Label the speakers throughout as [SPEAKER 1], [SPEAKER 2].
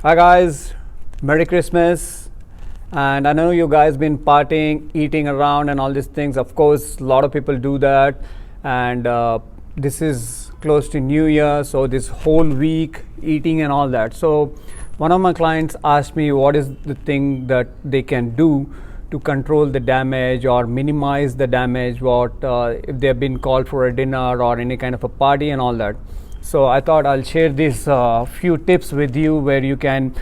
[SPEAKER 1] Hi guys, Merry Christmas. And I know you guys been partying, eating around and all these things. Of course, a lot of people do that. And this is close to New Year, so this whole week eating and all that. So one of my clients asked me what is the thing that they can do to control the damage or minimize the damage, what if they've been called for a dinner or any kind of a party and all that. So I thought I'll share these few tips with you where you can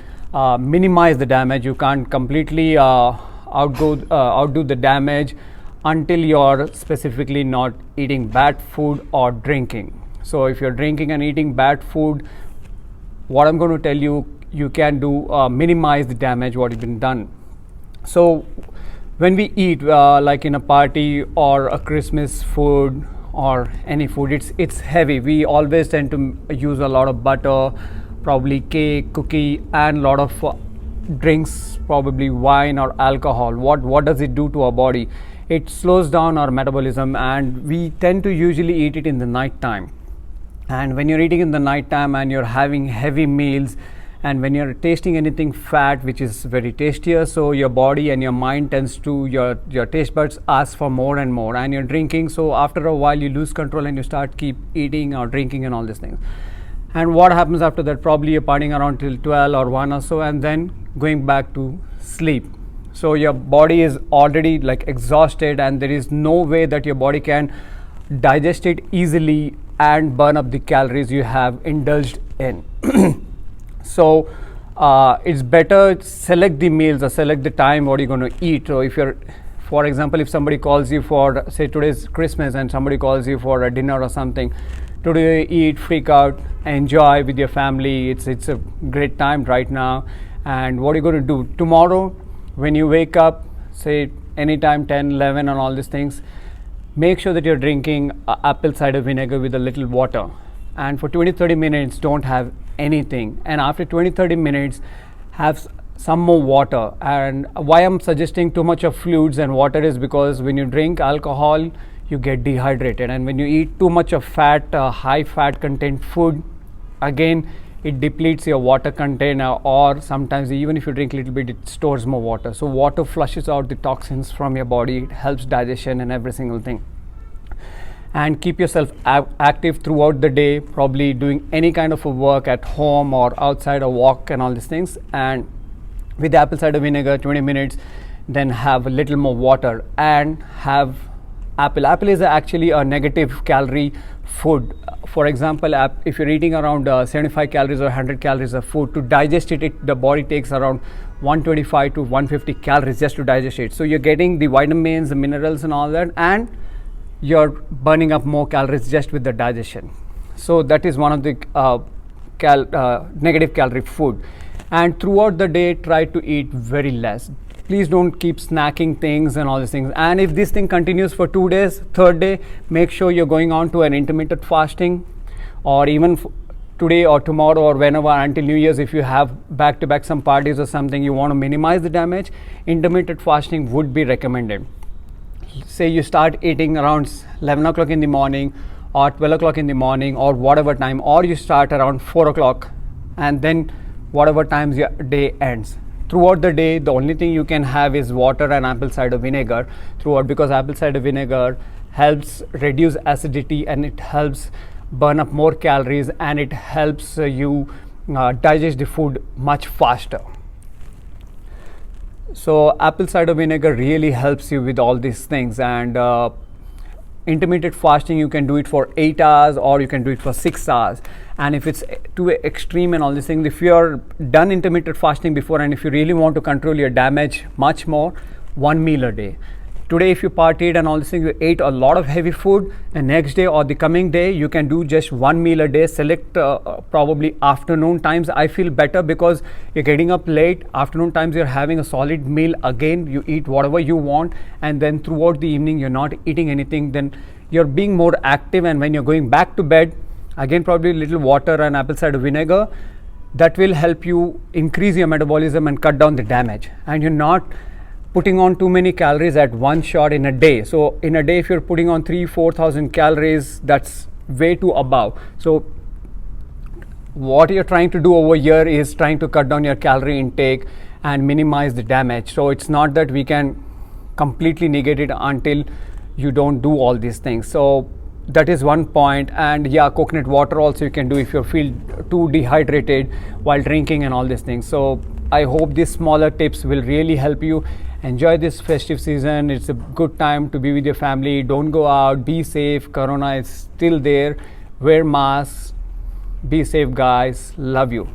[SPEAKER 1] minimize the damage. You can't completely outdo the damage until you're specifically not eating bad food or drinking. So if you're drinking and eating bad food, what I'm going to tell you, you can do minimize the damage what has been done. So when we eat like in a party or a Christmas food or any food, it's heavy. We always tend to use a lot of butter, probably cake, cookie, and a lot of drinks, probably wine or alcohol. What does it do to our body? It slows down our metabolism, and we tend to usually eat it in the night time. And when you're eating in the night time and you're having heavy meals, and when you're tasting anything fat, which is very tastier, so your body and your mind tends to, your taste buds ask for more and more. And you're drinking, so after a while you lose control and you start keep eating or drinking and all these things. And what happens after that? Probably you're partying around till 12 or 1 or so, and then going back to sleep. So your body is already like exhausted, and there is no way that your body can digest it easily and burn up the calories you have indulged in. So it's better select the meals or select the time what you're going to eat. So if you're, for example, if somebody calls you for, say today's Christmas, and somebody calls you for a dinner or something, today eat, freak out, enjoy with your family. It's a great time right now. And what are you going to do tomorrow when you wake up, say anytime 10, 11 and all these things? Make sure that you're drinking apple cider vinegar with a little water, and for 20-30 minutes don't have anything, and after 20-30 minutes have some more water. And why I'm suggesting too much of fluids and water is because when you drink alcohol you get dehydrated, and when you eat too much of fat, high fat content food, again it depletes your water content, or sometimes even if you drink a little bit it stores more water. So water flushes out the toxins from your body, it helps digestion and every single thing. And keep yourself active throughout the day, probably doing any kind of a work at home or outside, a walk and all these things. And with apple cider vinegar 20 minutes, then have a little more water and have apple is actually a negative calorie food. For example, if you're eating around 75 calories or 100 calories of food, to digest it, the body takes around 125 to 150 calories just to digest it. So you're getting the vitamins, the minerals and all that, and you're burning up more calories just with the digestion. So that is one of the negative calorie food. And throughout the day, try to eat very less. Please don't keep snacking things and all these things. And if this thing continues for 2 days, third day, make sure you're going on to an intermittent fasting, or even today or tomorrow or whenever until New Year's. If you have back-to-back some parties or something, you want to minimize the damage, intermittent fasting would be recommended. Say you start eating around 11 o'clock in the morning or 12 o'clock in the morning or whatever time, or you start around 4 o'clock and then whatever times your day ends. Throughout the day, the only thing you can have is water and apple cider vinegar throughout, because apple cider vinegar helps reduce acidity and it helps burn up more calories, and it helps you digest the food much faster. So apple cider vinegar really helps you with all these things. And intermittent fasting, you can do it for 8 hours or you can do it for 6 hours. And if it's too extreme and all these things, if you're done intermittent fasting before, and if you really want to control your damage much more, 1 meal a day. Today if you partied and all these things, you ate a lot of heavy food, and next day or the coming day you can do just 1 meal a day. Select probably afternoon times. I feel better because you're getting up late. Afternoon times you're having a solid meal, again you eat whatever you want, and then throughout the evening you're not eating anything. Then you're being more active, and when you're going back to bed, again probably a little water and apple cider vinegar. That will help you increase your metabolism and cut down the damage, and you're not putting on too many calories at one shot in a day. So in a day, if you're putting on 3,000-4,000 calories, that's way too above. So what you're trying to do over here is trying to cut down your calorie intake and minimize the damage. So it's not that we can completely negate it until you don't do all these things. So that is one point. And yeah, coconut water also you can do if you feel too dehydrated while drinking and all these things. So I hope these smaller tips will really help you. Enjoy this festive season. It's a good time to be with your family. Don't go out. Be safe. Corona is still there. Wear masks. Be safe, guys. Love you.